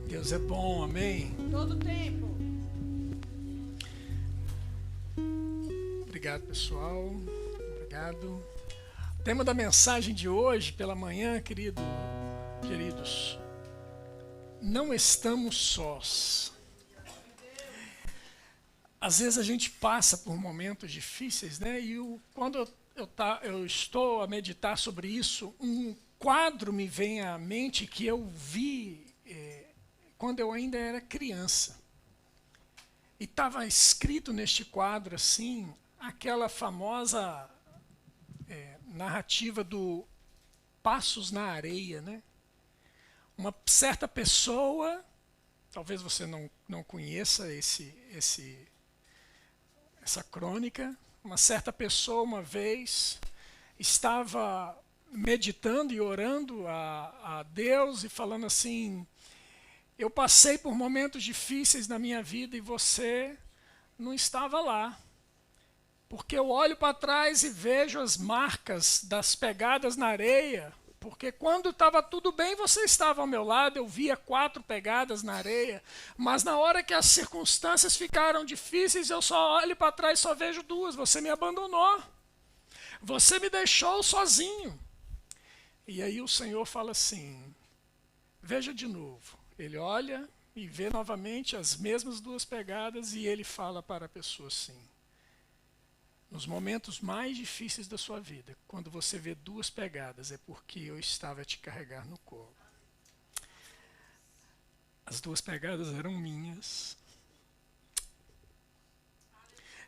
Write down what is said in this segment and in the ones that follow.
Deus é bom, amém? Todo tempo. Obrigado, pessoal. Obrigado. O tema da mensagem de hoje, pela manhã, queridos, não estamos sós. Às vezes a gente passa por momentos difíceis, né? E quando eu estou a meditar sobre isso, um quadro me vem à mente que eu vi quando eu ainda era criança. E estava escrito neste quadro assim, aquela famosa narrativa do Passos na Areia, né? Uma certa pessoa, talvez você não conheça essa crônica, uma certa pessoa uma vez estava meditando e orando a Deus e falando assim: eu passei por momentos difíceis na minha vida e você não estava lá. Porque eu olho para trás e vejo as marcas das pegadas na areia. Porque quando estava tudo bem, você estava ao meu lado, eu via 4 pegadas na areia. Mas na hora que as circunstâncias ficaram difíceis, eu só olho para trás e só vejo 2. Você me abandonou. Você me deixou sozinho. E aí o Senhor fala assim: veja de novo. Ele olha e vê novamente as mesmas 2 pegadas e ele fala para a pessoa assim: nos momentos mais difíceis da sua vida, quando você vê 2 pegadas, é porque eu estava a te carregar no colo. As 2 pegadas eram minhas.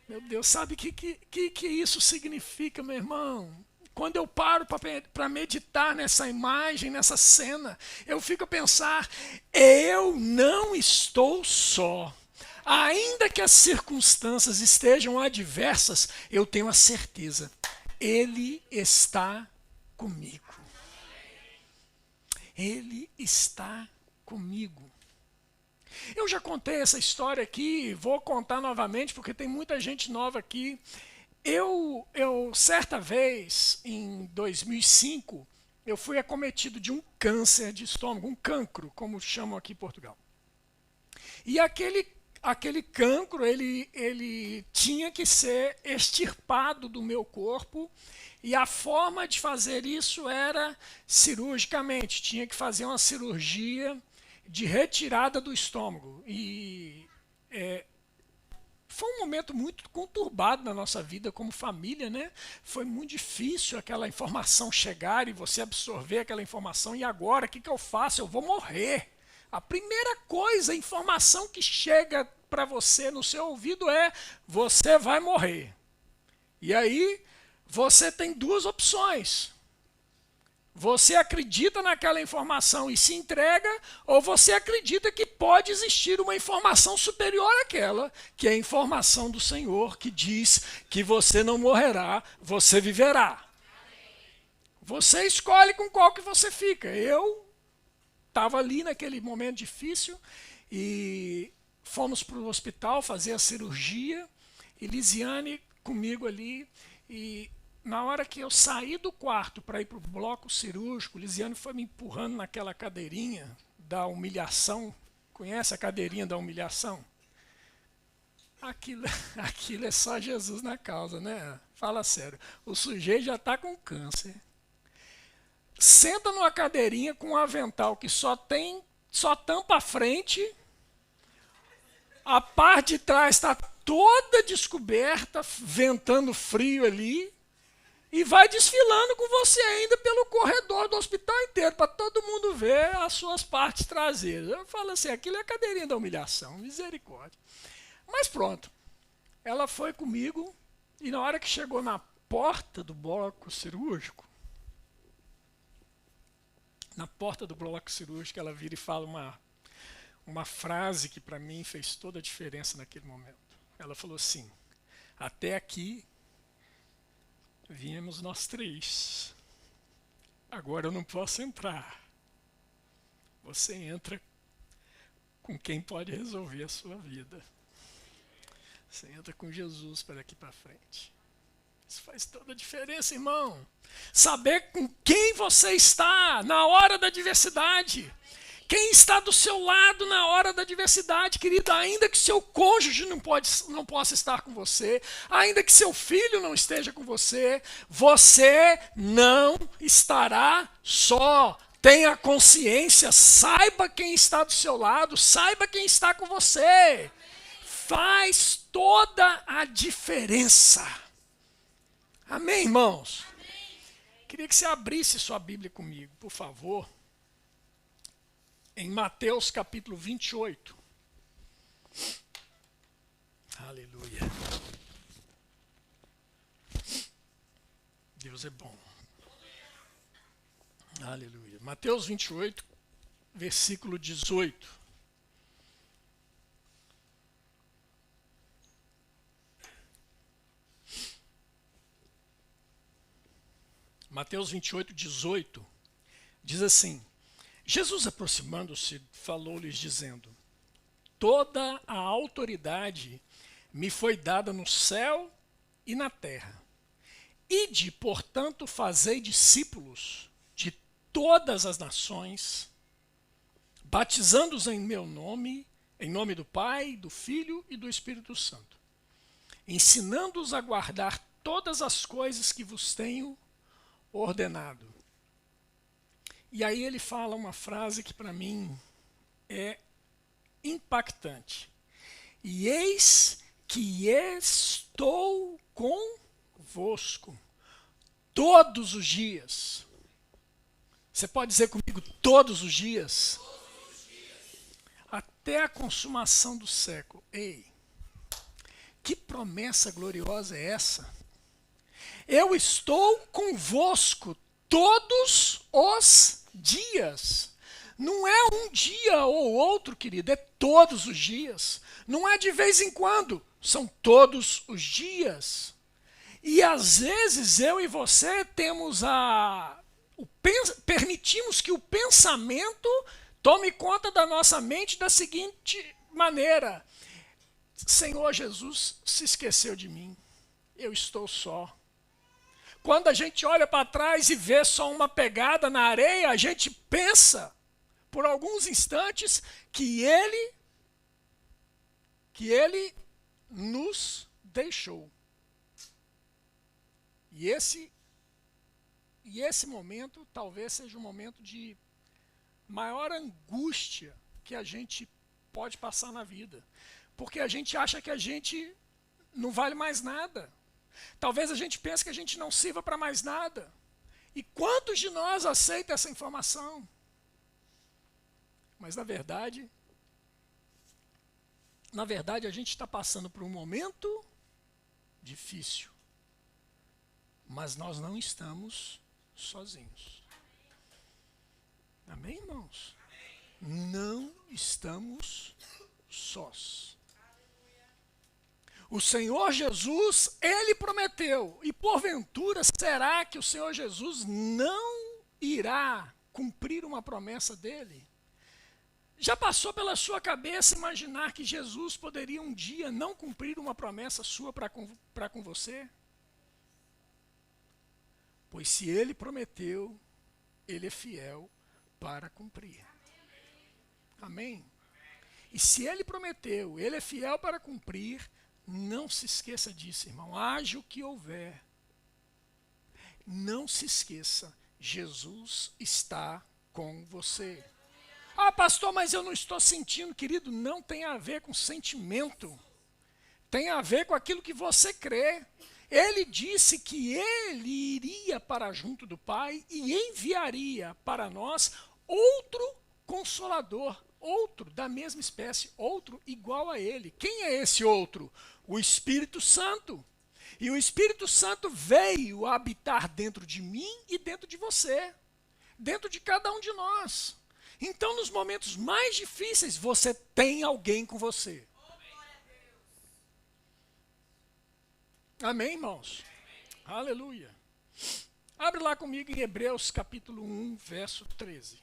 Meu Deus, sabe o que isso significa, meu irmão? Quando eu paro para meditar nessa imagem, nessa cena, eu fico a pensar: eu não estou só. Ainda que as circunstâncias estejam adversas, eu tenho a certeza, Ele está comigo. Ele está comigo. Eu já contei essa história aqui, vou contar novamente porque tem muita gente nova aqui. Eu certa vez, em 2005, eu fui acometido de um câncer de estômago, um cancro, como chamam aqui em Portugal. E aquele cancro, ele tinha que ser extirpado do meu corpo, e a forma de fazer isso era cirurgicamente. Tinha que fazer uma cirurgia de retirada do estômago. E foi um momento muito conturbado na nossa vida como família, né? Foi muito difícil aquela informação chegar e você absorver aquela informação. E agora, o que eu faço? Eu vou morrer. A primeira coisa, a informação que chega para você no seu ouvido é: você vai morrer. E aí, você tem 2 opções. Você acredita naquela informação e se entrega, ou você acredita que pode existir uma informação superior àquela, que é a informação do Senhor, que diz que você não morrerá, você viverá. Você escolhe com qual que você fica. Eu estava ali naquele momento difícil e fomos para o hospital fazer a cirurgia, e Lisiane comigo ali, e na hora que eu saí do quarto para ir para o bloco cirúrgico, Lisiane foi me empurrando naquela cadeirinha da humilhação. Conhece a cadeirinha da humilhação? Aquilo é só Jesus na causa, né? Fala sério. O sujeito já está com câncer. Senta numa cadeirinha com um avental que só tampa a frente, a parte de trás está toda descoberta, ventando frio ali, e vai desfilando com você ainda pelo corredor do hospital inteiro, para todo mundo ver as suas partes traseiras. Eu falo assim: aquilo é a cadeirinha da humilhação, misericórdia. Mas pronto, ela foi comigo, e na hora que chegou na porta do bloco cirúrgico, ela vira e fala uma frase que para mim fez toda a diferença naquele momento. Ela falou assim: até aqui viemos nós 3. Agora eu não posso entrar. Você entra com quem pode resolver a sua vida. Você entra com Jesus para daqui para frente. Isso faz toda a diferença, irmão. Saber com quem você está na hora da adversidade. Quem está do seu lado na hora da adversidade, querida, ainda que seu cônjuge não possa estar com você, ainda que seu filho não esteja com você, você não estará só. Tenha consciência, saiba quem está do seu lado, saiba quem está com você. Faz toda a diferença. Amém, irmãos? Queria que você abrisse sua Bíblia comigo, por favor. Em Mateus capítulo 28. Aleluia. Deus é bom. Aleluia. Mateus 28, versículo 18. Mateus 28, 18. Diz assim: Jesus, aproximando-se, falou-lhes dizendo: toda a autoridade me foi dada no céu e na terra. Ide, portanto, fazei discípulos de todas as nações, batizando-os em meu nome, em nome do Pai, do Filho e do Espírito Santo, ensinando-os a guardar todas as coisas que vos tenho ordenado. E aí ele fala uma frase que para mim é impactante. E eis que estou convosco todos os dias. Você pode dizer comigo, todos os dias? Até a consumação do século. Ei, que promessa gloriosa é essa? Eu estou convosco todos os dias. Não é um dia ou outro, querido, é todos os dias. Não é de vez em quando, são todos os dias. E às vezes eu e você permitimos que o pensamento tome conta da nossa mente da seguinte maneira: Senhor Jesus se esqueceu de mim, eu estou só. Quando a gente olha para trás e vê só uma pegada na areia, a gente pensa por alguns instantes que ele nos deixou. E esse momento talvez seja um momento de maior angústia que a gente pode passar na vida. Porque a gente acha que a gente não vale mais nada. Talvez a gente pense que a gente não sirva para mais nada. E quantos de nós aceitam essa informação? Mas na verdade a gente está passando por um momento difícil. Mas nós não estamos sozinhos. Amém, irmãos? Amém. Não estamos sós. O Senhor Jesus, Ele prometeu. E porventura, será que o Senhor Jesus não irá cumprir uma promessa dele? Já passou pela sua cabeça imaginar que Jesus poderia um dia não cumprir uma promessa sua para com você? Pois se Ele prometeu, Ele é fiel para cumprir. Amém? E se Ele prometeu, Ele é fiel para cumprir. Não se esqueça disso, irmão. Haja o que houver. Não se esqueça, Jesus está com você. Ah, pastor, mas eu não estou sentindo, querido. Não tem a ver com sentimento. Tem a ver com aquilo que você crê. Ele disse que ele iria para junto do Pai e enviaria para nós outro Consolador, outro da mesma espécie, outro igual a ele. Quem é esse outro? O Espírito Santo. E o Espírito Santo veio habitar dentro de mim e dentro de você, dentro de cada um de nós. Então, nos momentos mais difíceis, você tem alguém com você. Amém, irmãos? Amém. Aleluia. Abre lá comigo em Hebreus capítulo 1, verso 13.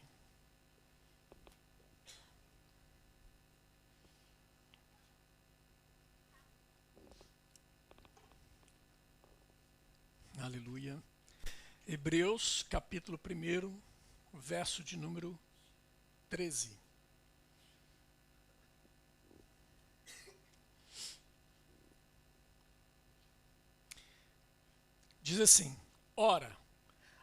Aleluia. Hebreus capítulo 1, verso de número 13. Diz assim: ora,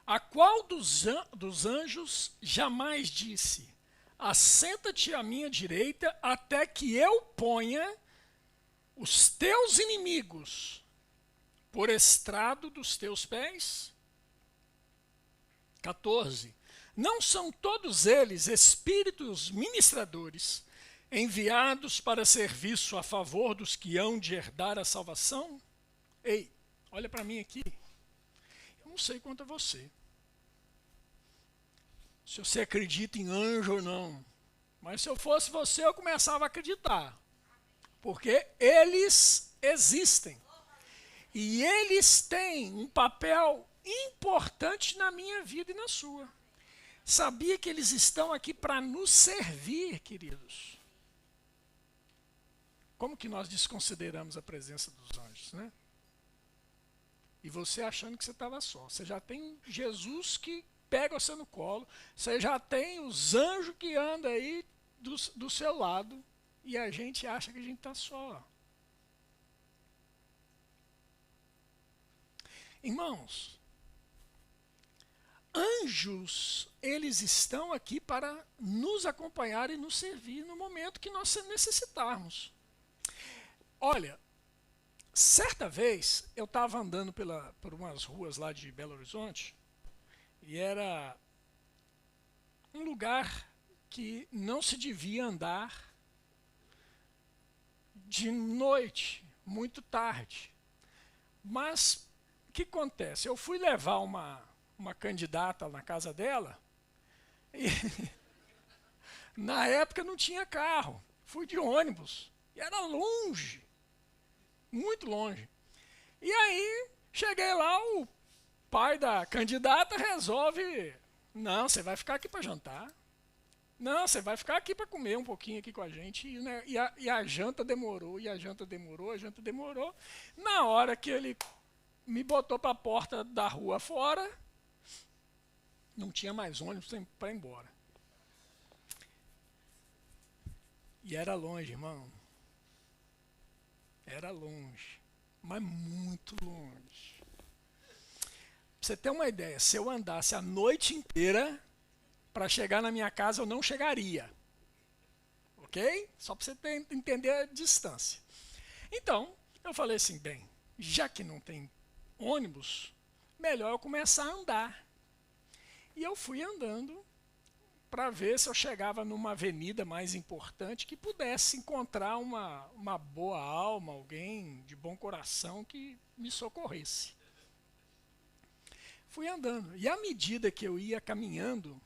a qual dos anjos jamais disse: assenta-te à minha direita até que eu ponha os teus inimigos por estrado dos teus pés? 14. Não são todos eles espíritos ministradores, enviados para serviço a favor dos que hão de herdar a salvação? Ei, olha para mim aqui. Eu não sei quanto a você, se você acredita em anjo ou não, mas se eu fosse você, eu começava a acreditar, porque eles existem. E eles têm um papel importante na minha vida e na sua. Sabia que eles estão aqui para nos servir, queridos? Como que nós desconsideramos a presença dos anjos, né? E você achando que você estava só. Você já tem Jesus que pega você no colo. Você já tem os anjos que andam aí do seu lado. E a gente acha que a gente está só. Irmãos, anjos, eles estão aqui para nos acompanhar e nos servir no momento que nós necessitarmos. Olha, certa vez eu estava andando por umas ruas lá de Belo Horizonte e era um lugar que não se devia andar de noite, muito tarde. Mas o que acontece? Eu fui levar uma candidata na casa dela e na época não tinha carro. Fui de ônibus e era longe, muito longe. E aí cheguei lá, o pai da candidata resolve: não, você vai ficar aqui para jantar. Não, você vai ficar aqui para comer um pouquinho aqui com a gente. E a janta demorou, e a janta demorou, a janta demorou. Na hora que ele me botou para a porta da rua fora, não tinha mais ônibus para ir embora. E era longe, irmão. Era longe, mas muito longe. Pra você ter uma ideia, se eu andasse a noite inteira, para chegar na minha casa eu não chegaria. Ok? Só para você entender a distância. Então, eu falei assim, bem, já que não tem ônibus, melhor eu começar a andar. E eu fui andando para ver se eu chegava numa avenida mais importante que pudesse encontrar uma boa alma, alguém de bom coração que me socorresse. Fui andando. E à medida que eu ia caminhando,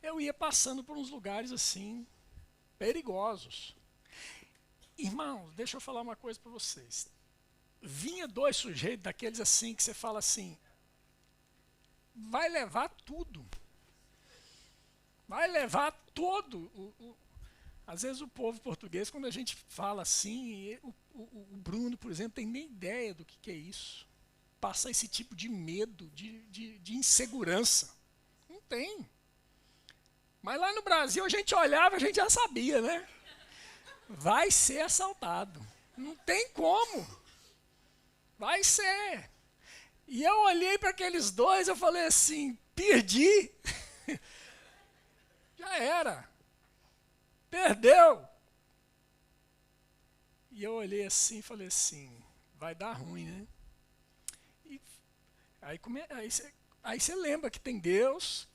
eu ia passando por uns lugares assim, perigosos. Irmãos, deixa eu falar uma coisa para vocês. Vinha dois sujeitos daqueles assim, que você fala assim, vai levar tudo. Vai levar todo. Às vezes o povo português, quando a gente fala assim, o Bruno, por exemplo, tem nem ideia do que é isso. Passar esse tipo de medo, de insegurança. Não tem. Mas lá no Brasil a gente olhava, a gente já sabia, né? Vai ser assaltado. Não tem como. Vai ser. E eu olhei para aqueles dois, eu falei assim, perdi. Já era. Perdeu. E eu olhei assim e falei assim, vai dar ruim, né? E aí você lembra que tem Deus,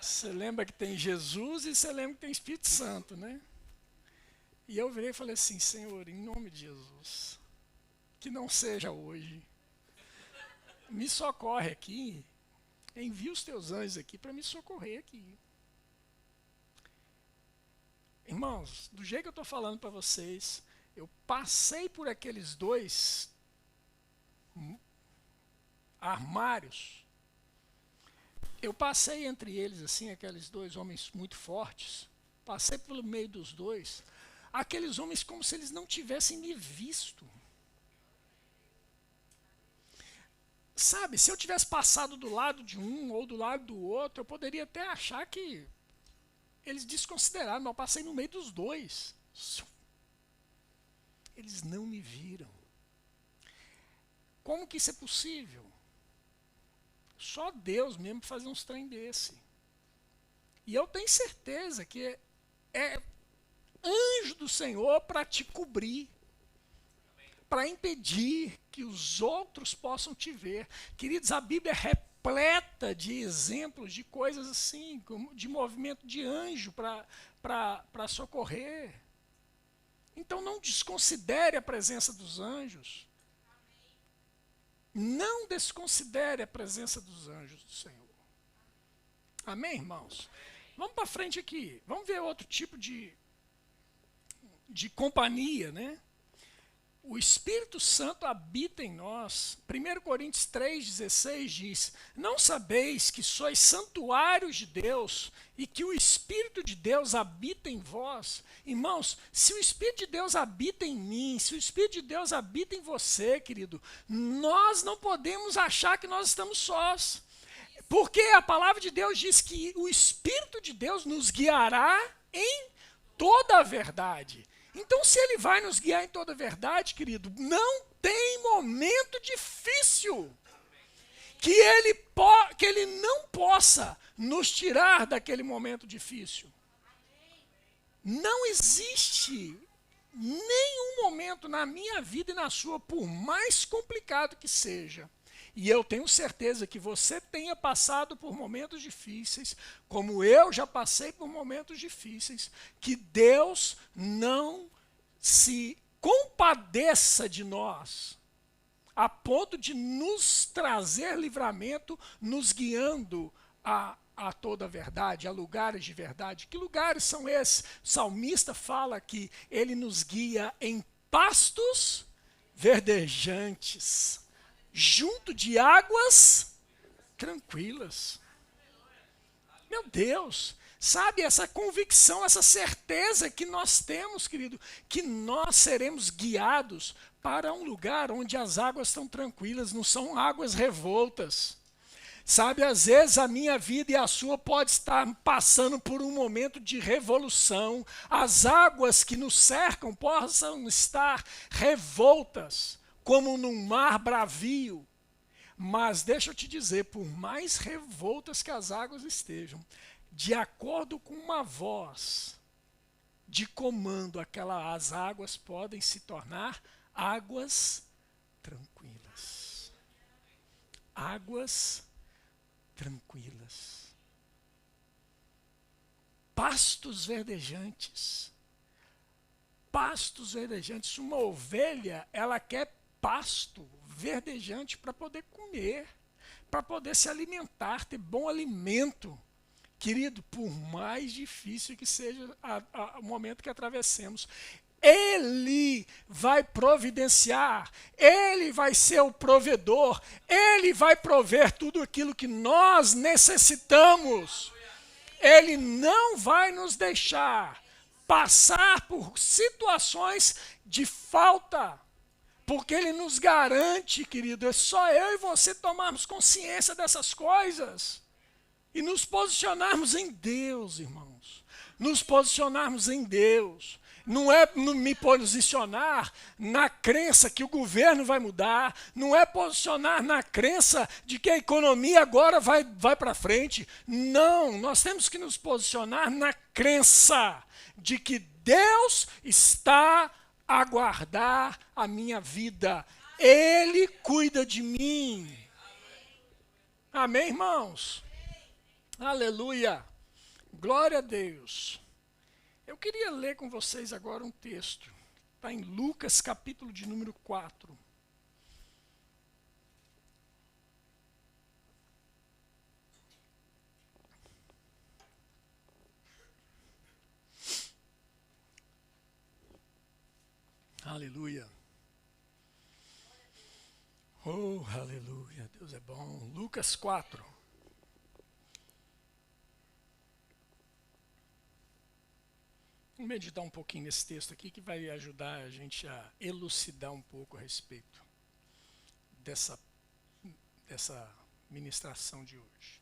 você lembra que tem Jesus e você lembra que tem Espírito Santo, né? E eu virei e falei assim, Senhor, em nome de Jesus, que não seja hoje, me socorre aqui, envia os teus anjos aqui para me socorrer aqui. Irmãos, do jeito que eu estou falando para vocês, eu passei por aqueles dois armários. Eu passei entre eles, assim, aqueles dois homens muito fortes. Passei pelo meio dos dois. Aqueles homens como se eles não tivessem me visto. Sabe, se eu tivesse passado do lado de um ou do lado do outro, eu poderia até achar que eles desconsideraram, mas eu passei no meio dos dois. Eles não me viram. Como que isso é possível? Só Deus mesmo para fazer uns trem desse. E eu tenho certeza que é anjo do Senhor para te cobrir, para impedir que os outros possam te ver. Queridos, a Bíblia é repleta de exemplos de coisas assim, de movimento de anjo para socorrer. Então não desconsidere a presença dos anjos. Não desconsidere a presença dos anjos do Senhor. Amém, irmãos? Vamos para frente aqui. Vamos ver outro tipo de companhia, né? O Espírito Santo habita em nós. 1 Coríntios 3,16 diz: não sabeis que sois santuários de Deus e que o Espírito de Deus habita em vós? Irmãos, se o Espírito de Deus habita em mim, se o Espírito de Deus habita em você, querido, nós não podemos achar que nós estamos sós. Porque a palavra de Deus diz que o Espírito de Deus nos guiará em toda a verdade. Então, se ele vai nos guiar em toda a verdade, querido, não tem momento difícil que ele não possa nos tirar daquele momento difícil. Não existe nenhum momento na minha vida e na sua, por mais complicado que seja, e eu tenho certeza que você tenha passado por momentos difíceis, como eu já passei por momentos difíceis, que Deus não se compadeça de nós, a ponto de nos trazer livramento, nos guiando a toda a verdade, a lugares de verdade. Que lugares são esses? O salmista fala que ele nos guia em pastos verdejantes, junto de águas tranquilas. Meu Deus, sabe essa convicção, essa certeza que nós temos, querido, que nós seremos guiados para um lugar onde as águas estão tranquilas, não são águas revoltas. Sabe, às vezes a minha vida e a sua pode estar passando por um momento de revolução. As águas que nos cercam possam estar revoltas, como num mar bravio. Mas deixa eu te dizer, por mais revoltas que as águas estejam, de acordo com uma voz de comando, as águas podem se tornar águas tranquilas. Águas tranquilas. Pastos verdejantes. Pastos verdejantes. Uma ovelha, ela quer pasto verdejante para poder comer, para poder se alimentar, ter bom alimento. Querido, por mais difícil que seja o momento que atravessemos, Ele vai providenciar, Ele vai ser o provedor, Ele vai prover tudo aquilo que nós necessitamos. Ele não vai nos deixar passar por situações de falta, porque Ele nos garante, querido, é só eu e você tomarmos consciência dessas coisas e nos posicionarmos em Deus, irmãos. Nos posicionarmos em Deus. Não é me posicionar na crença que o governo vai mudar, não é posicionar na crença de que a economia agora vai para frente. Não, nós temos que nos posicionar na crença de que Deus está a guardar a minha vida. Ele cuida de mim. Amém, irmãos? Aleluia. Glória a Deus. Eu queria ler com vocês agora um texto. Está em Lucas, capítulo de número 4. Aleluia. Oh, aleluia. Deus é bom. Lucas 4. Vamos meditar um pouquinho nesse texto aqui que vai ajudar a gente a elucidar um pouco a respeito dessa ministração de hoje.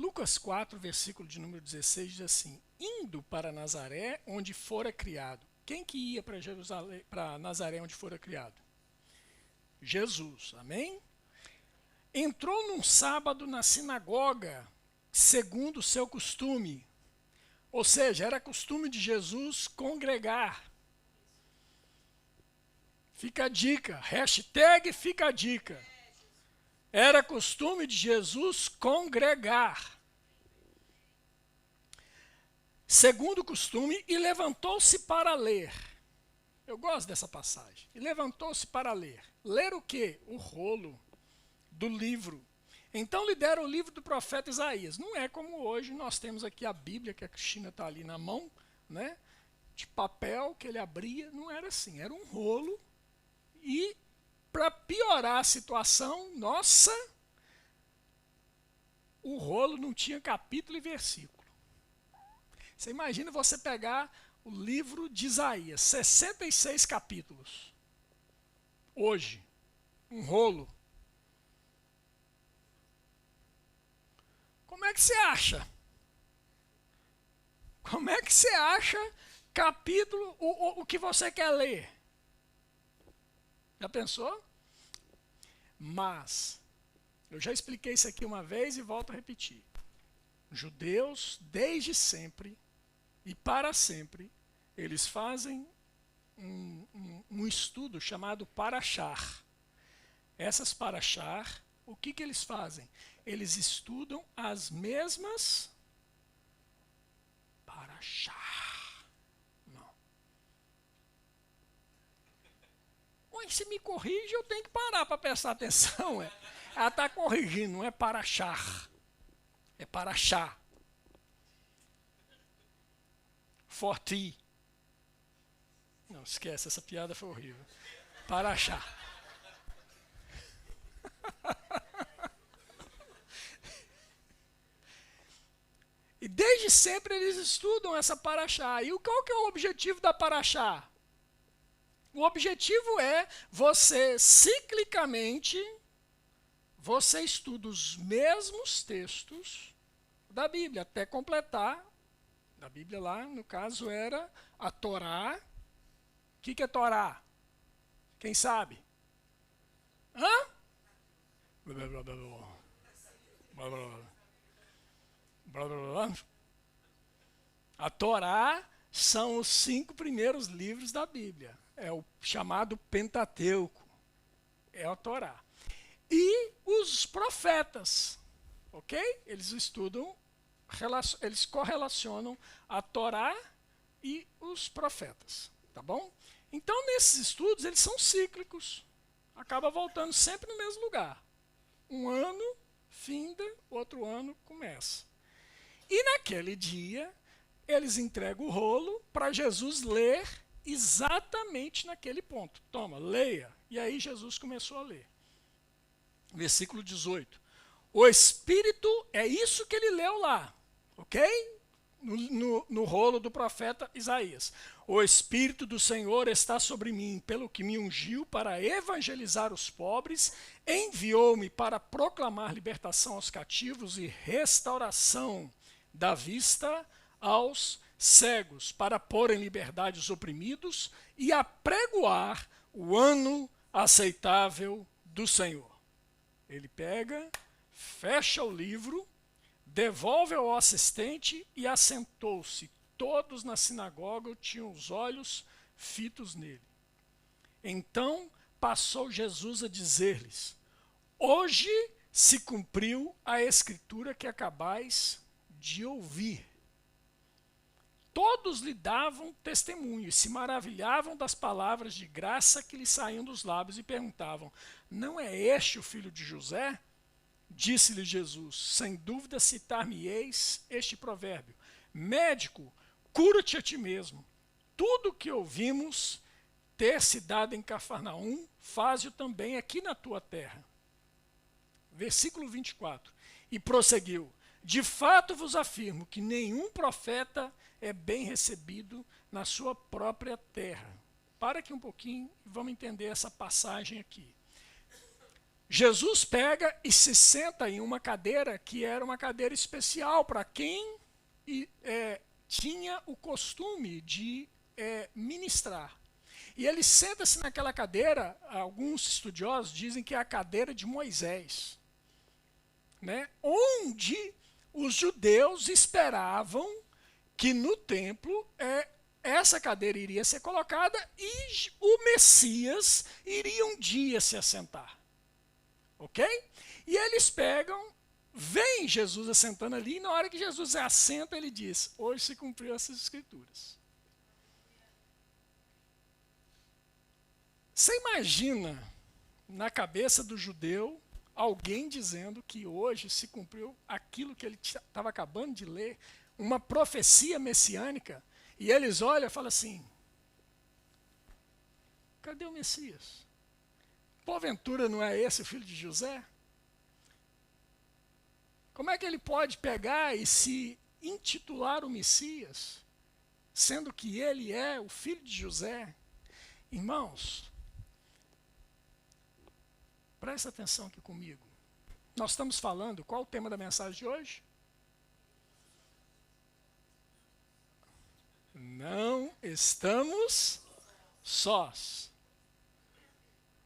Lucas 4, versículo de número 16, diz assim: indo para Nazaré, onde fora criado. Quem que ia para Jerusalém, para Nazaré, onde fora criado? Jesus, amém? Entrou num sábado na sinagoga, segundo o seu costume. Ou seja, era costume de Jesus congregar. Fica a dica, hashtag fica a dica. Era costume de Jesus congregar. Segundo o costume, e levantou-se para ler. Eu gosto dessa passagem. E levantou-se para ler. Ler o quê? O rolo do livro. Então lhe deram o livro do profeta Isaías. Não é como hoje, nós temos aqui a Bíblia, que a Cristina está ali na mão, né? De papel que ele abria. Não era assim, era um rolo. E para piorar a situação, nossa, o rolo não tinha capítulo e versículo. Você imagina você pegar o livro de Isaías, 66 capítulos. Hoje, um rolo. Como é que você acha? Como é que você acha capítulo, o que você quer ler? Já pensou? Mas, eu já expliquei isso aqui uma vez e volto a repetir. Judeus, desde sempre e para sempre, eles fazem um estudo chamado Parashar. Essas Parashar, o que eles fazem? Eles estudam as mesmas Parashar. Não. Mas se me corrige, eu tenho que parar para prestar atenção. Ela está corrigindo, não é Parashar. É Parashá. Forti. Não, esquece, essa piada foi horrível. Parashá. E desde sempre eles estudam essa Parashá. E qual que é o objetivo da Parashá? O objetivo é você, ciclicamente, você estuda os mesmos textos da Bíblia, até completar. Da Bíblia lá, no caso, era a Torá. O que é Torá? Quem sabe? Hã? Blá, blá, blá, blá. Blá, blá, blá. Blá, blá, blá. A Torá são os 5 primeiros livros da Bíblia. É o chamado Pentateuco. É a Torá. E os profetas, ok? Eles estudam, eles correlacionam a Torá e os profetas, tá bom? Então, nesses estudos, eles são cíclicos. Acaba voltando sempre no mesmo lugar. Um ano, finda, outro ano, começa. E naquele dia, eles entregam o rolo para Jesus ler exatamente naquele ponto. Toma, leia. E aí Jesus começou a ler. Versículo 18. O Espírito, é isso que ele leu lá, ok? No rolo do profeta Isaías. O Espírito do Senhor está sobre mim, pelo que me ungiu para evangelizar os pobres, enviou-me para proclamar libertação aos cativos e restauração da vista aos cegos, para pôr em liberdade os oprimidos e apregoar o ano aceitável do Senhor. Ele pega, fecha o livro, devolve ao assistente e assentou-se. Todos na sinagoga tinham os olhos fitos nele. Então passou Jesus a dizer-lhes: hoje se cumpriu a escritura que acabais de ouvir. Todos lhe davam testemunho e se maravilhavam das palavras de graça que lhe saíam dos lábios e perguntavam: não é este o filho de José? Disse-lhe Jesus: sem dúvida citar-me-eis este provérbio: médico, cura-te a ti mesmo. Tudo o que ouvimos ter se dado em Cafarnaum, faze-o também aqui na tua terra. Versículo 24. E prosseguiu: de fato vos afirmo que nenhum profeta é bem recebido na sua própria terra. Para aqui um pouquinho e vamos entender essa passagem aqui. Jesus pega e se senta em uma cadeira que era uma cadeira especial para quem tinha o costume de ministrar. E ele senta-se naquela cadeira, alguns estudiosos dizem que é a cadeira de Moisés, né? Onde os judeus esperavam que no templo essa cadeira iria ser colocada e o Messias iria um dia se assentar. Ok? E eles pegam, veem Jesus assentando ali, e na hora que Jesus assenta, ele diz: hoje se cumpriu essas escrituras. Você imagina, na cabeça do judeu, alguém dizendo que hoje se cumpriu aquilo que ele estava acabando de ler, uma profecia messiânica, e eles olham e falam assim: cadê o Messias? Porventura não é esse o filho de José? Como é que ele pode pegar e se intitular o Messias, sendo que ele é o filho de José? Irmãos, presta atenção aqui comigo. Nós estamos falando, qual o tema da mensagem de hoje? Não estamos sós.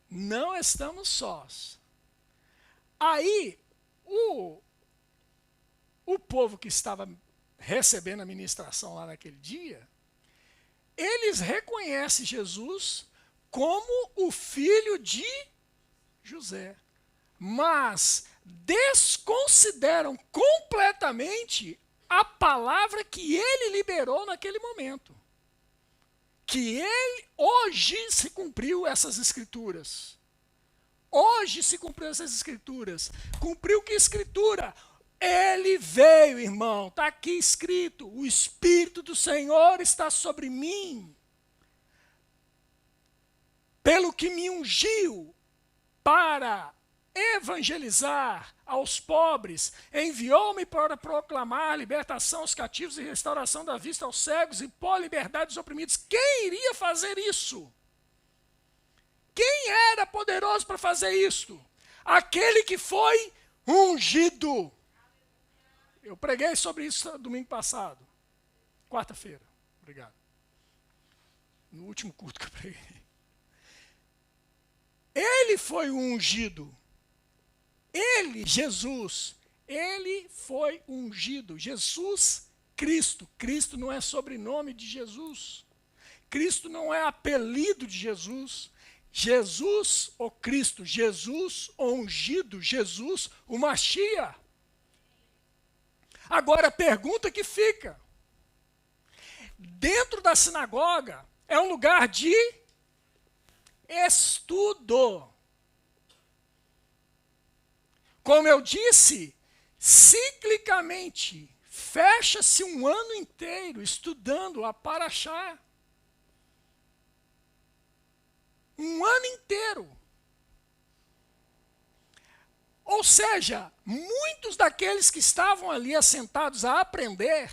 Não estamos sós. Aí, o povo que estava recebendo a ministração lá naquele dia, eles reconhecem Jesus como o filho de José, mas desconsideram completamente a palavra que ele liberou naquele momento. Que hoje se cumpriu essas escrituras. Hoje se cumpriu essas escrituras. Cumpriu que escritura? Ele veio, irmão, está aqui escrito: o Espírito do Senhor está sobre mim, pelo que me ungiu para evangelizar aos pobres, enviou-me para proclamar a libertação aos cativos e restauração da vista aos cegos e pôr liberdade aos oprimidos. Quem iria fazer isso? Quem era poderoso para fazer isto? Aquele que foi ungido. Eu preguei sobre isso domingo passado, quarta-feira, obrigado. No último culto que eu preguei. Ele foi o ungido. Ele, Jesus, ele foi ungido. Jesus Cristo. Cristo não é sobrenome de Jesus. Cristo não é apelido de Jesus. Jesus, o Cristo. Jesus, o ungido. Jesus, o Machia. Agora, a pergunta que fica: dentro da sinagoga é um lugar de estudo. Como eu disse, ciclicamente, fecha-se um ano inteiro estudando a Paraxá. Um ano inteiro. Ou seja, muitos daqueles que estavam ali assentados a aprender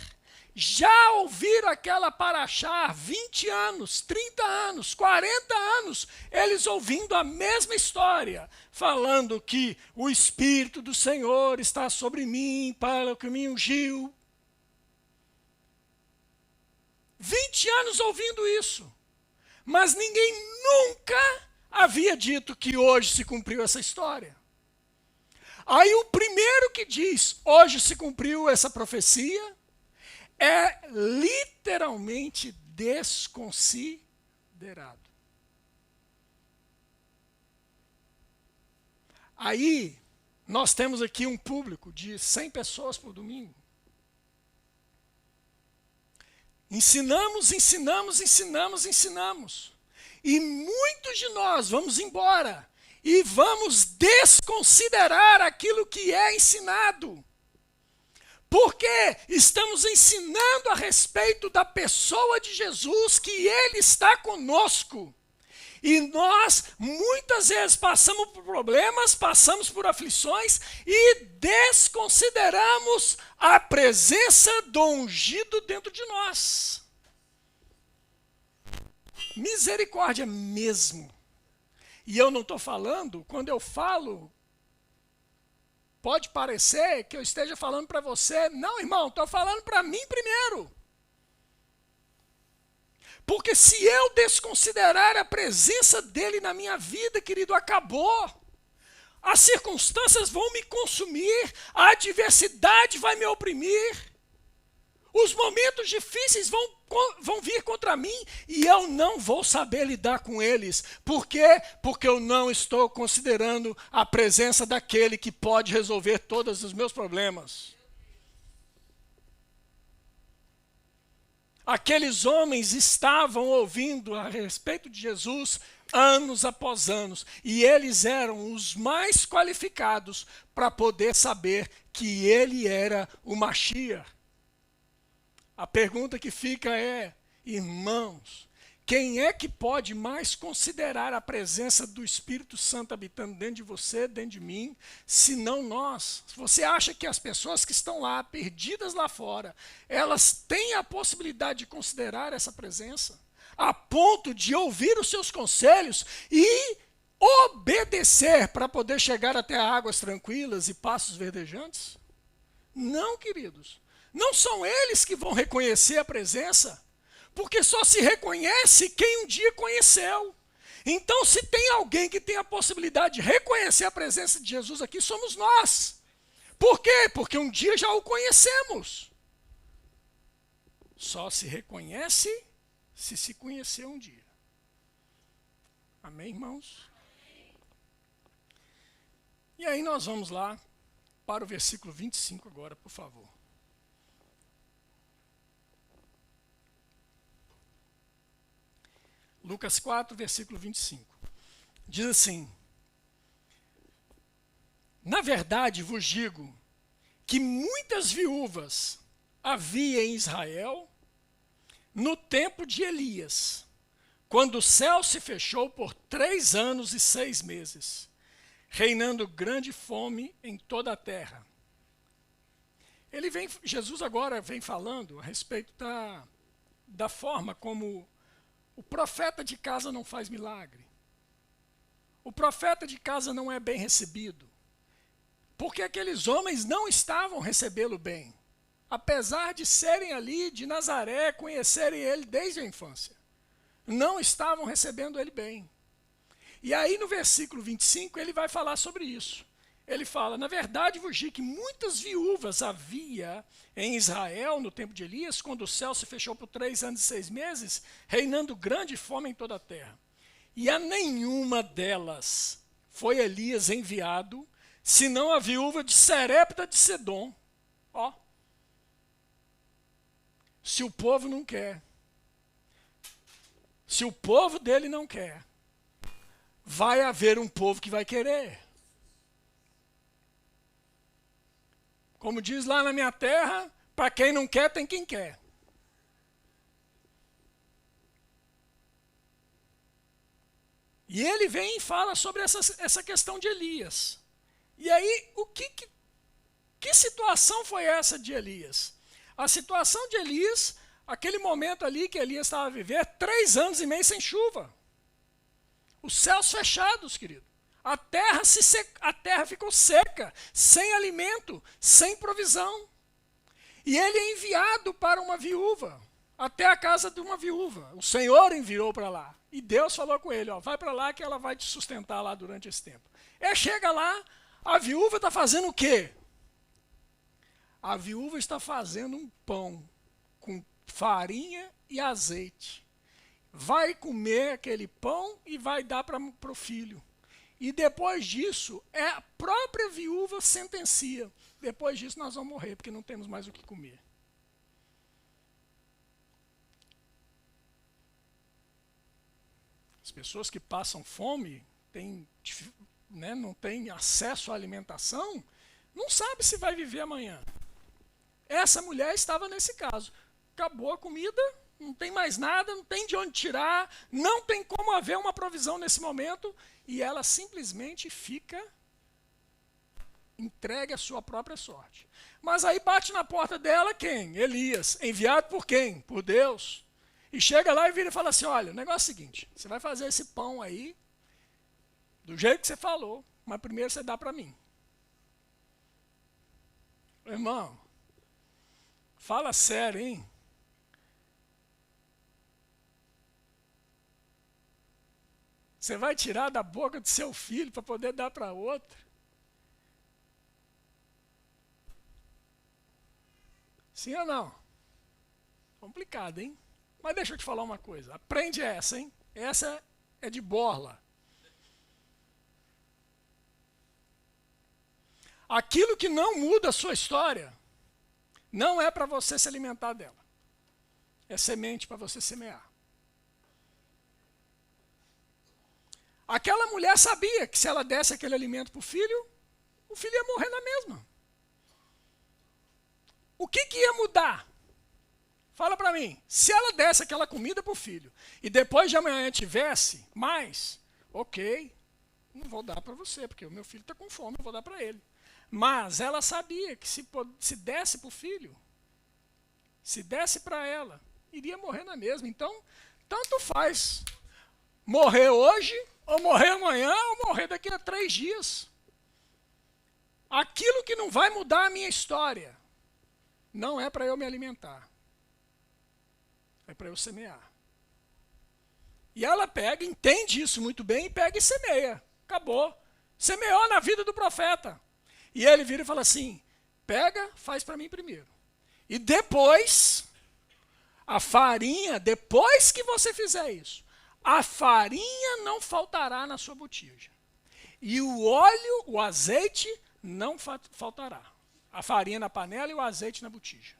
já ouviram aquela Paraxá há 20 anos, 30 anos, 40 anos, eles ouvindo a mesma história, falando que o Espírito do Senhor está sobre mim, para o que me ungiu. 20 anos ouvindo isso, mas ninguém nunca havia dito que hoje se cumpriu essa história. Aí o primeiro que diz, hoje se cumpriu essa profecia, é literalmente desconsiderado. Aí, nós temos aqui um público de 100 pessoas por domingo. Ensinamos. E muitos de nós vamos embora e vamos desconsiderar aquilo que é ensinado. Porque estamos ensinando a respeito da pessoa de Jesus, que Ele está conosco. E nós, muitas vezes, passamos por problemas, passamos por aflições e desconsideramos a presença do ungido dentro de nós. Misericórdia mesmo. E eu não estou falando, quando eu falo pode parecer que eu esteja falando para você. Não, irmão, estou falando para mim primeiro. Porque se eu desconsiderar a presença dele na minha vida, querido, acabou. As circunstâncias vão me consumir, a adversidade vai me oprimir, os momentos difíceis vão vir contra mim e eu não vou saber lidar com eles. Por quê? Porque eu não estou considerando a presença daquele que pode resolver todos os meus problemas. Aqueles homens estavam ouvindo a respeito de Jesus anos após anos, e eles eram os mais qualificados para poder saber que ele era o Mashiach. A pergunta que fica é, irmãos, quem é que pode mais considerar a presença do Espírito Santo habitando dentro de você, dentro de mim, se não nós? Você acha que as pessoas que estão lá, perdidas lá fora, elas têm a possibilidade de considerar essa presença? A ponto de ouvir os seus conselhos e obedecer para poder chegar até águas tranquilas e pastos verdejantes? Não, queridos. Não são eles que vão reconhecer a presença, porque só se reconhece quem um dia conheceu. Então, se tem alguém que tem a possibilidade de reconhecer a presença de Jesus aqui, somos nós. Por quê? Porque um dia já o conhecemos. Só se reconhece se conhecer um dia. Amém, irmãos? E aí nós vamos lá para o versículo 25 agora, por favor. Lucas 4, versículo 25. Diz assim: na verdade vos digo que muitas viúvas havia em Israel no tempo de Elias, quando o céu se fechou por 3 anos e 6 meses, reinando grande fome em toda a terra. Jesus agora vem falando a respeito da forma como o profeta de casa não faz milagre. O profeta de casa não é bem recebido, porque aqueles homens não estavam recebê-lo bem, apesar de serem ali de Nazaré, conhecerem ele desde a infância. Não estavam recebendo ele bem. E aí no versículo 25 ele vai falar sobre isso. Ele fala, na verdade vos digo que muitas viúvas havia em Israel no tempo de Elias, quando o céu se fechou por 3 anos e 6 meses, reinando grande fome em toda a terra. E a nenhuma delas foi Elias enviado, senão a viúva de Serepta de Sedom. Ó, se o povo não quer, se o povo dele não quer, vai haver um povo que vai querer. Como diz lá na minha terra, para quem não quer, tem quem quer. E ele vem e fala sobre essa questão de Elias. E aí, que situação foi essa de Elias? A situação de Elias, aquele momento ali que Elias estava a viver, 3 anos e meio sem chuva. Os céus fechados, querido. A terra ficou seca, sem alimento, sem provisão. E ele é enviado para uma viúva, até a casa de uma viúva. O Senhor enviou para lá. E Deus falou com ele, ó, vai para lá que ela vai te sustentar lá durante esse tempo. Ele chega lá, a viúva está fazendo o quê? A viúva está fazendo um pão com farinha e azeite. Vai comer aquele pão e vai dar para o filho. E depois disso, a própria viúva sentencia. Depois disso nós vamos morrer, porque não temos mais o que comer. As pessoas que passam fome, não têm acesso à alimentação, não sabem se vai viver amanhã. Essa mulher estava nesse caso. Acabou a comida, não tem mais nada, não tem de onde tirar, não tem como haver uma provisão nesse momento, e ela simplesmente fica entregue à sua própria sorte. Mas aí bate na porta dela quem? Elias, enviado por quem? Por Deus. E chega lá e vira e fala assim, olha, o negócio é o seguinte, você vai fazer esse pão aí, do jeito que você falou, mas primeiro você dá para mim. Irmão, fala sério, hein? Você vai tirar da boca do seu filho para poder dar para outro? Sim ou não? Complicado, hein? Mas deixa eu te falar uma coisa. Aprende essa, hein? Essa é de borla. Aquilo que não muda a sua história, não é para você se alimentar dela. É semente para você semear. Aquela mulher sabia que se ela desse aquele alimento para o filho ia morrer na mesma. O que ia mudar? Fala para mim. Se ela desse aquela comida para o filho e depois de amanhã tivesse mais, ok, não vou dar para você, porque o meu filho está com fome, eu vou dar para ele. Mas ela sabia que se desse para o filho, se desse para ela, iria morrer na mesma. Então, tanto faz morrer hoje, ou morrer amanhã, ou morrer daqui a 3 dias. Aquilo que não vai mudar a minha história, não é para eu me alimentar. É para eu semear. E ela pega, entende isso muito bem, e pega e semeia. Acabou. Semeou na vida do profeta. E ele vira e fala assim, pega, faz para mim primeiro. E depois, a farinha, depois que você fizer isso, a farinha não faltará na sua botija. E o óleo, o azeite, não faltará. A farinha na panela e o azeite na botija.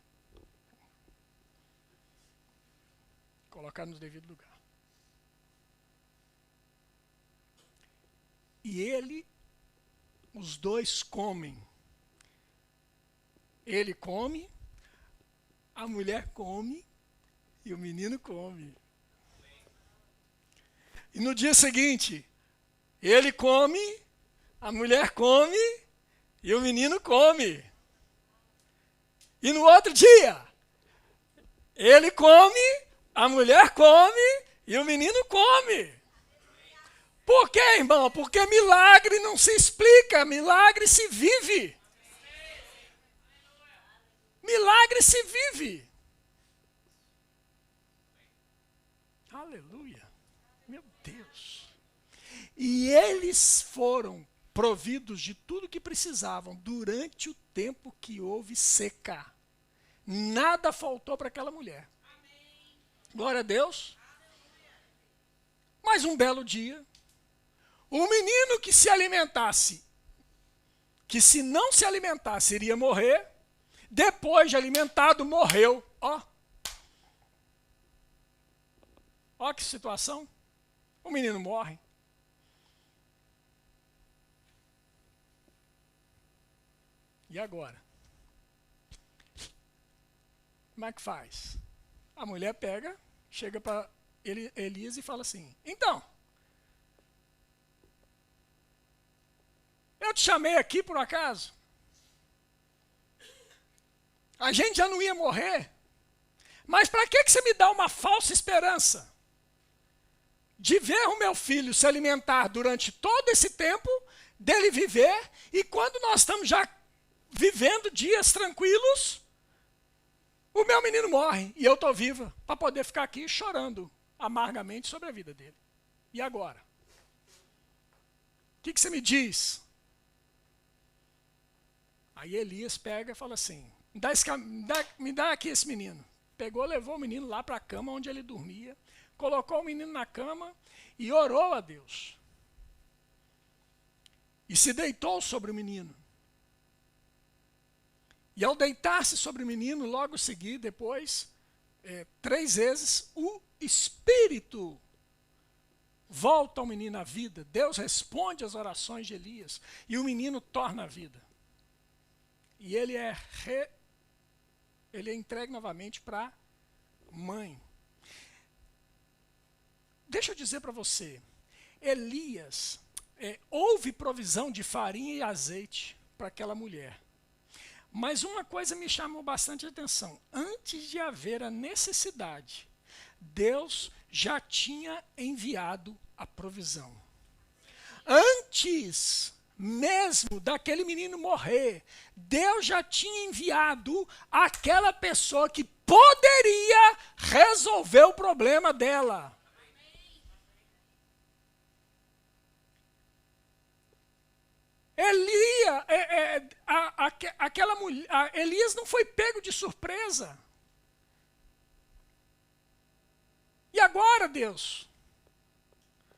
Colocar no devido lugar. E os dois comem. Ele come, a mulher come e o menino come. E no dia seguinte, ele come, a mulher come e o menino come. E no outro dia, ele come, a mulher come e o menino come. Por quê, irmão? Porque milagre não se explica, milagre se vive. Milagre se vive. Aleluia. Meu Deus. E eles foram providos de tudo que precisavam durante o tempo que houve seca. Nada faltou para aquela mulher. Glória a Deus. Mas um belo dia, o menino que se alimentasse, que se não se alimentasse iria morrer, depois de alimentado morreu. Ó que situação. O menino morre. E agora? Como é que faz? A mulher pega, chega para Elias e fala assim, então, eu te chamei aqui por acaso? A gente já não ia morrer? Mas para que você me dá uma falsa esperança de ver o meu filho se alimentar durante todo esse tempo, dele viver, e quando nós estamos já vivendo dias tranquilos, o meu menino morre e eu estou viva para poder ficar aqui chorando amargamente sobre a vida dele. E agora? O que você me diz? Aí Elias pega e fala assim, me dá aqui esse menino. Pegou, levou o menino lá para a cama onde ele dormia, colocou o menino na cama e orou a Deus. E se deitou sobre o menino. E ao deitar-se sobre o menino, logo seguir, depois, 3 vezes, o Espírito volta ao menino à vida. Deus responde às orações de Elias e o menino torna a vida. E ele é entregue novamente para a mãe. Deixa eu dizer para você, Elias, houve provisão de farinha e azeite para aquela mulher. Mas uma coisa me chamou bastante atenção. Antes de haver a necessidade, Deus já tinha enviado a provisão. Antes mesmo daquele menino morrer, Deus já tinha enviado aquela pessoa que poderia resolver o problema dela. Aquela mulher, Elias não foi pego de surpresa. E agora, Deus?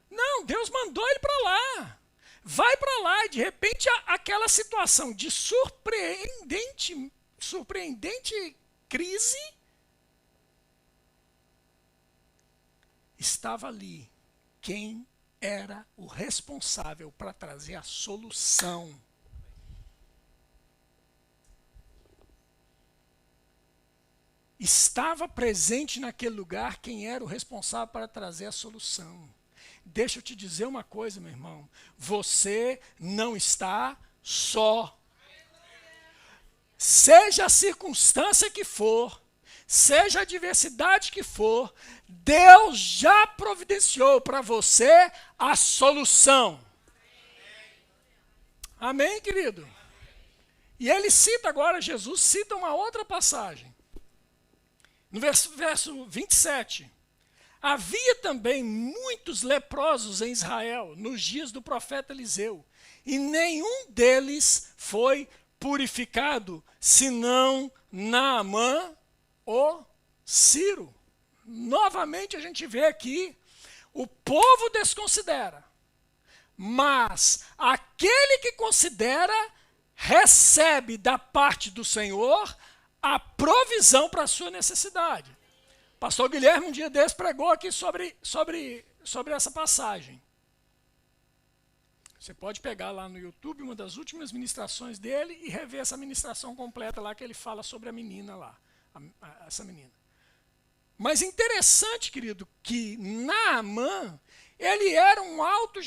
Não, Deus mandou ele para lá. Vai para lá, e de repente aquela situação de surpreendente crise estava ali. Quem era o responsável para trazer a solução? Estava presente naquele lugar quem era o responsável para trazer a solução. Deixa eu te dizer uma coisa, meu irmão. Você não está só. Seja a circunstância que for, seja a adversidade que for, Deus já providenciou para você a solução. Amém, querido? E ele cita agora, Jesus cita uma outra passagem. No verso 27. Havia também muitos leprosos em Israel nos dias do profeta Eliseu, e nenhum deles foi purificado, senão Naamã ou Ciro. Novamente a gente vê aqui, o povo desconsidera, mas aquele que considera recebe da parte do Senhor a provisão para a sua necessidade. Pastor Guilherme, um dia desse, pregou aqui sobre essa passagem. Você pode pegar lá no YouTube uma das últimas ministrações dele e rever essa ministração completa lá que ele fala sobre a menina lá, essa menina. Mas interessante, querido, que Naamã, ele era um alto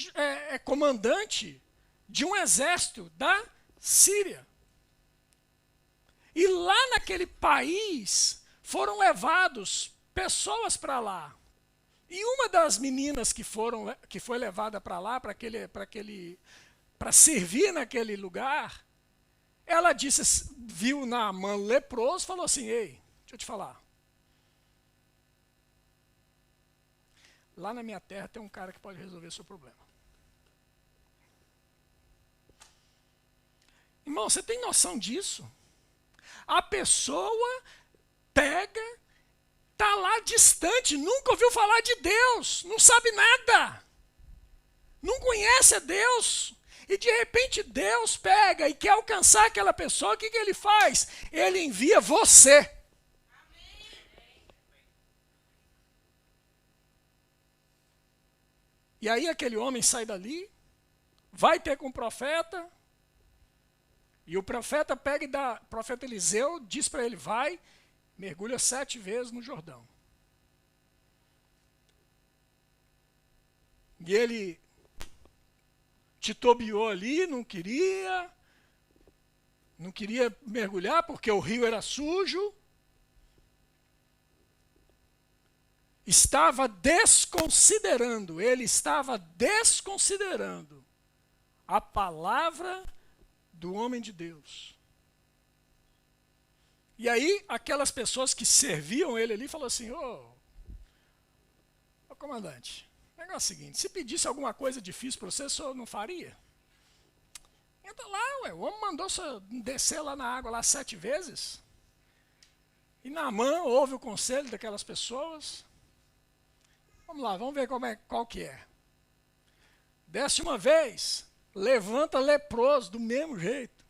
comandante de um exército da Síria. E lá naquele país foram levados pessoas para lá. E uma das meninas que foi levada para lá, para servir naquele lugar, ela viu Naamã leproso, falou assim: ei, deixa eu te falar. Lá na minha terra tem um cara que pode resolver o seu problema. Irmão, você tem noção disso? A pessoa pega, está lá distante, nunca ouviu falar de Deus, não sabe nada, não conhece a Deus, e de repente Deus pega e quer alcançar aquela pessoa, o que ele faz? Ele envia você. E aí aquele homem sai dali, vai ter com o profeta, e o profeta pega o profeta Eliseu, diz para ele: vai, mergulha 7 vezes no Jordão. E ele titubeou ali, não queria mergulhar porque o rio era sujo. Ele estava desconsiderando a palavra do homem de Deus. E aí, aquelas pessoas que serviam ele ali, falaram assim: ô comandante, o negócio é o seguinte, se pedisse alguma coisa difícil para você, o senhor não faria? Entra lá, o homem mandou o senhor descer lá na água lá 7 vezes. E Naamã ouve o conselho daquelas pessoas. Vamos lá, vamos ver qual que é. Desce uma vez, levanta leproso do mesmo jeito.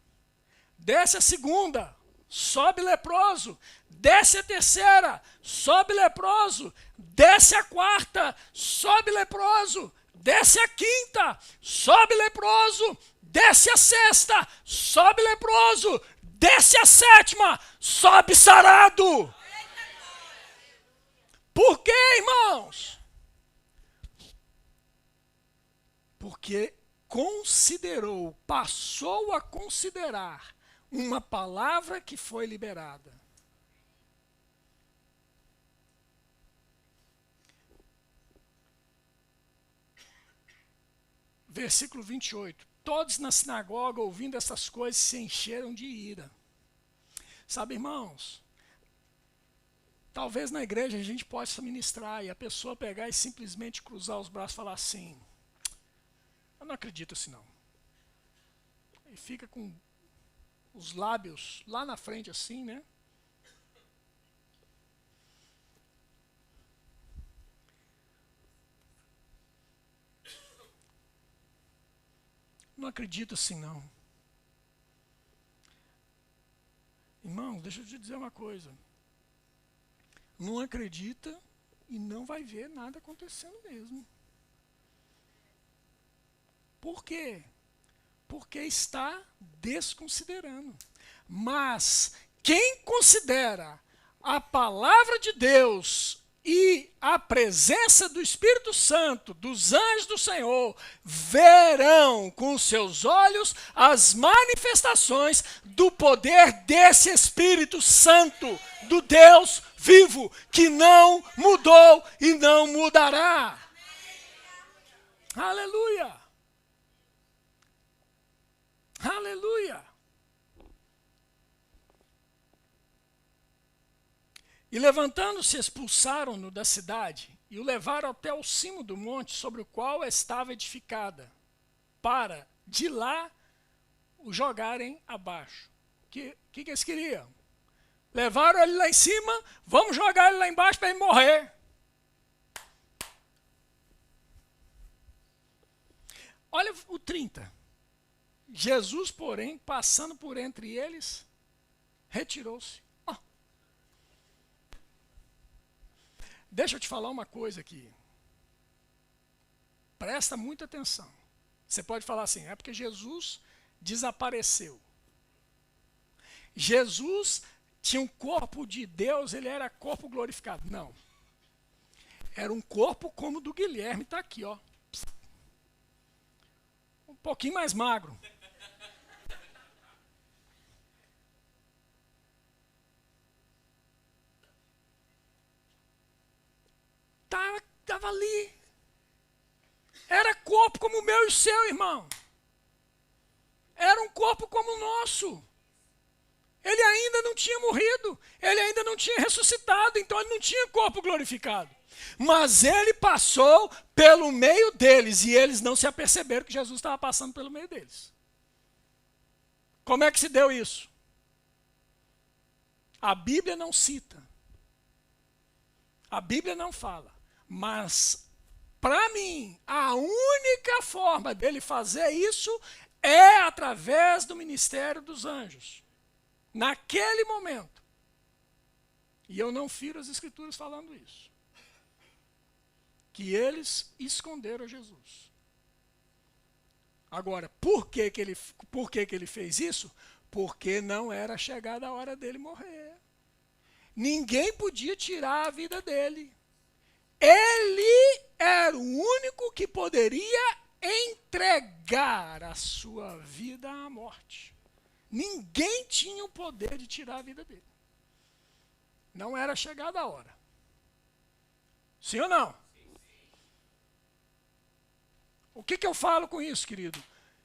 Desce a segunda, sobe leproso. Desce a terceira, sobe leproso. Desce a quarta, sobe leproso. Desce a quinta, sobe leproso. Desce a sexta, sobe leproso. Desce a sétima, sobe sarado. Por quê, irmãos? Porque passou a considerar uma palavra que foi liberada. versículo 28. Todos na sinagoga, ouvindo essas coisas, se encheram de ira. Sabe, irmãos, talvez na igreja a gente possa ministrar e a pessoa pegar e simplesmente cruzar os braços e falar assim, eu não acredito assim não. E fica com os lábios lá na frente assim, né? Não acredito assim não. Irmão, deixa eu te dizer uma coisa. Não acredita e não vai ver nada acontecendo mesmo. Por quê? Porque está desconsiderando. Mas quem considera a palavra de Deus e a presença do Espírito Santo, dos anjos do Senhor, verão com seus olhos as manifestações do poder desse Espírito Santo, do Deus vivo, que não mudou e não mudará. Aleluia! Aleluia! E levantando-se, expulsaram-no da cidade e o levaram até o cimo do monte sobre o qual estava edificada, para de lá o jogarem abaixo. O que eles queriam? Levaram ele lá em cima, vamos jogar ele lá embaixo para ele morrer. Olha o 30. Jesus, porém, passando por entre eles, retirou-se. Deixa eu te falar uma coisa aqui. Presta muita atenção. Você pode falar assim, é porque Jesus desapareceu. Jesus tinha um corpo de Deus, ele era corpo glorificado. Não. Era um corpo como o do Guilherme, está aqui, ó. Um pouquinho mais magro. Estava ali. Era corpo como o meu e o seu, irmão. Era um corpo como o nosso. Ele ainda não tinha morrido. Ele ainda não tinha ressuscitado. Então ele não tinha corpo glorificado. Mas ele passou pelo meio deles. E eles não se aperceberam que Jesus estava passando pelo meio deles. Como é que se deu isso? A Bíblia não cita. A Bíblia não fala. Mas, para mim, a única forma dele fazer isso é através do ministério dos anjos. Naquele momento. E eu não firo as escrituras falando isso. Que eles esconderam Jesus. Agora, por que ele fez isso? Porque não era chegada a hora dele morrer. Ninguém podia tirar a vida dele. Ele era o único que poderia entregar a sua vida à morte. Ninguém tinha o poder de tirar a vida dele. Não era chegada a hora. Sim ou não? O que eu falo com isso, querido?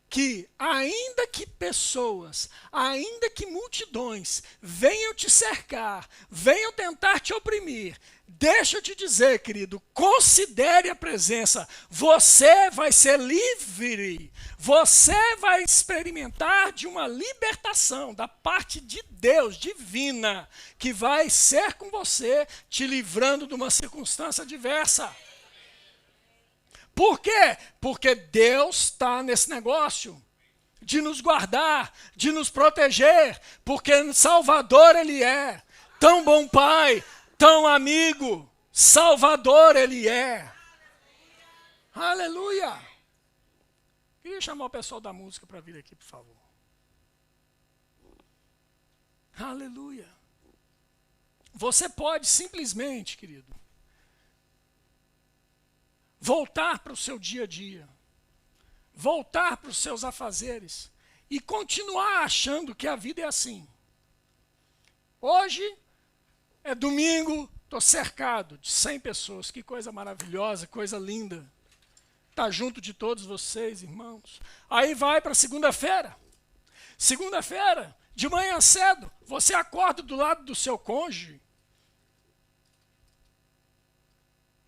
Que ainda que pessoas, ainda que multidões venham te cercar, venham tentar te oprimir, deixa eu te dizer, querido, considere a presença. Você vai ser livre. Você vai experimentar de uma libertação da parte de Deus, divina, que vai ser com você, te livrando de uma circunstância adversa. Por quê? Porque Deus está nesse negócio de nos guardar, de nos proteger, porque Salvador Ele é. Tão bom Pai, tão amigo, Salvador Ele é. Aleluia! Queria chamar o pessoal da música para vir aqui, por favor. Aleluia! Você pode simplesmente, querido, voltar para o seu dia a dia, voltar para os seus afazeres e continuar achando que a vida é assim. Hoje é domingo, estou cercado de 100 pessoas, que coisa maravilhosa, coisa linda. estar junto de todos vocês, irmãos. Aí vai para segunda-feira. Segunda-feira, de manhã cedo, você acorda do lado do seu cônjuge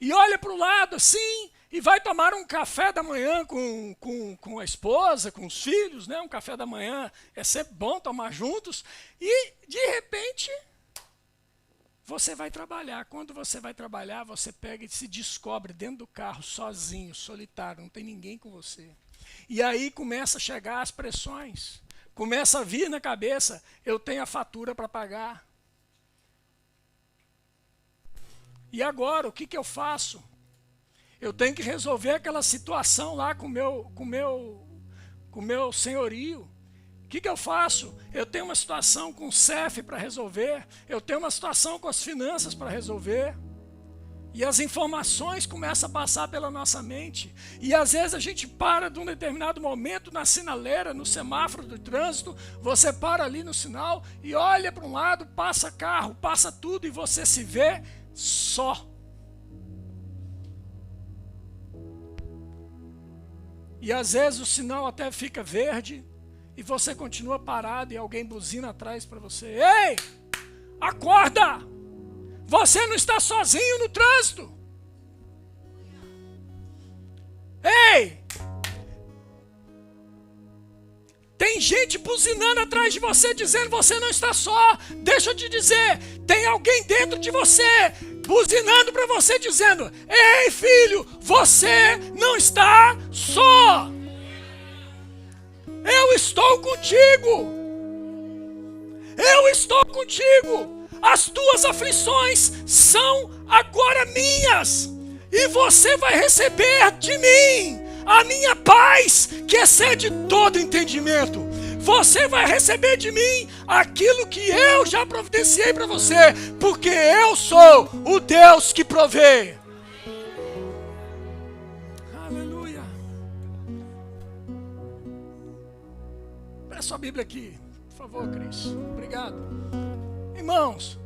e olha para o lado assim e vai tomar um café da manhã com a esposa, com os filhos, né? Um café da manhã é sempre bom tomar juntos. E, de repente, você vai trabalhar. Quando você vai trabalhar, você pega e se descobre dentro do carro, sozinho, solitário, não tem ninguém com você. E aí começa a chegar as pressões. Começa a vir na cabeça, eu tenho a fatura para pagar. E agora, o que eu faço? Eu tenho que resolver aquela situação lá com o meu senhorio. O que eu faço? Eu tenho uma situação com o CEF para resolver. Eu tenho uma situação com as finanças para resolver. E as informações começam a passar pela nossa mente. E às vezes a gente para de um determinado momento na sinaleira, no semáforo do trânsito. Você para ali no sinal e olha para um lado, passa carro, passa tudo e você se vê só. E às vezes o sinal até fica verde e você continua parado e alguém buzina atrás para você. Ei, acorda! Você não está sozinho no trânsito. Ei! Tem gente buzinando atrás de você, dizendo que você não está só. Deixa eu te dizer, tem alguém dentro de você, buzinando para você, dizendo: ei, filho, você não está só. Eu estou contigo. Eu estou contigo. As tuas aflições são agora minhas. E você vai receber de mim a minha paz, que excede todo entendimento. Você vai receber de mim aquilo que eu já providenciei para você, porque eu sou o Deus que provê. Aleluia. Presta sua Bíblia aqui, por favor, Cris. Obrigado. Irmãos,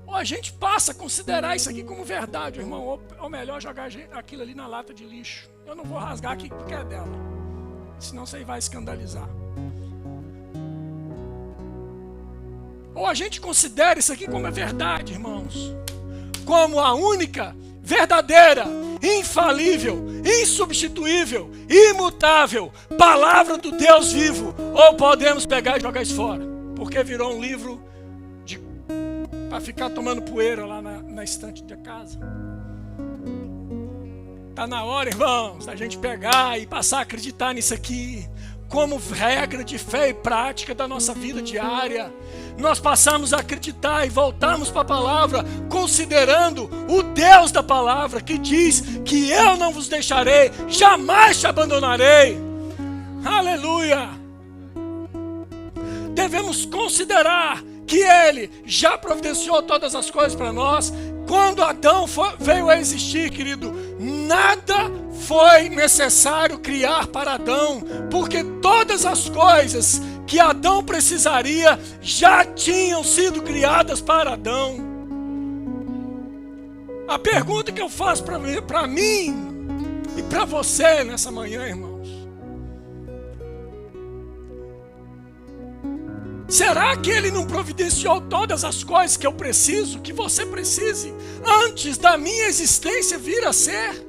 ou a gente passa a considerar isso aqui como verdade, irmão, ou melhor, jogar aquilo ali na lata de lixo. Eu não vou rasgar aqui porque é dela, senão você vai escandalizar. Ou a gente considera isso aqui como a verdade, irmãos, como a única, verdadeira, infalível, insubstituível, imutável palavra do Deus vivo, ou podemos pegar e jogar isso fora, porque virou um livro para ficar tomando poeira lá na estante da casa. Está na hora, irmãos, da gente pegar e passar a acreditar nisso aqui como regra de fé e prática da nossa vida diária. Nós passamos a acreditar e voltamos para a palavra, considerando o Deus da palavra, que diz que eu não vos deixarei, jamais te abandonarei. Aleluia! Devemos considerar que Ele já providenciou todas as coisas para nós. Quando Adão veio a existir, querido, nada foi necessário criar para Adão, porque todas as coisas que Adão precisaria já tinham sido criadas para Adão. A pergunta que eu faço para mim e para você nessa manhã, irmãos: será que Ele não providenciou todas as coisas que eu preciso, que você precise, antes da minha existência vir a ser?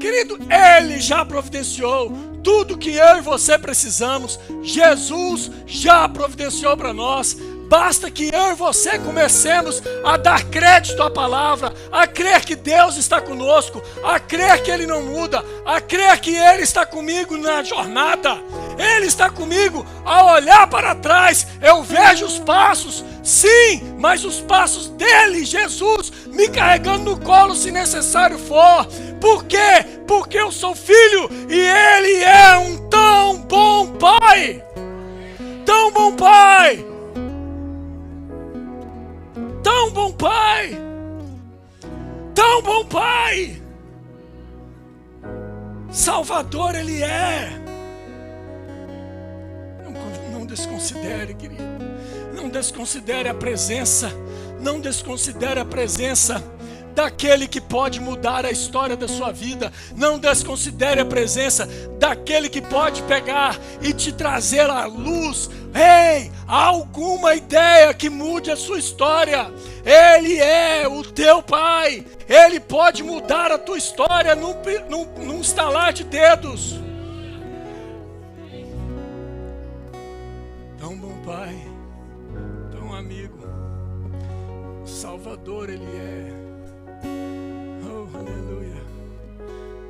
Querido, Ele já providenciou tudo que eu e você precisamos. Jesus já providenciou para nós. Basta que eu e você comecemos a dar crédito à palavra, a crer que Deus está conosco, a crer que Ele não muda, a crer que Ele está comigo na jornada. Ele está comigo. Ao olhar para trás, eu vejo os passos, sim, mas os passos dele, Jesus, me carregando no colo se necessário for. Por quê? Porque eu sou filho e Ele é um tão bom Pai. Tão bom Pai. Tão bom Pai. Tão bom Pai. Salvador Ele é. Não desconsidere, querido. Não desconsidere a presença. Não desconsidere a presença. daquele que pode mudar a história da sua vida. Não desconsidere a presença daquele que pode pegar e te trazer à luz. Ei, há alguma ideia que mude a sua história? Ele é o teu Pai. Ele pode mudar a tua história num estalar de dedos. Tão bom Pai, tão amigo, Salvador Ele é. Oh, aleluia.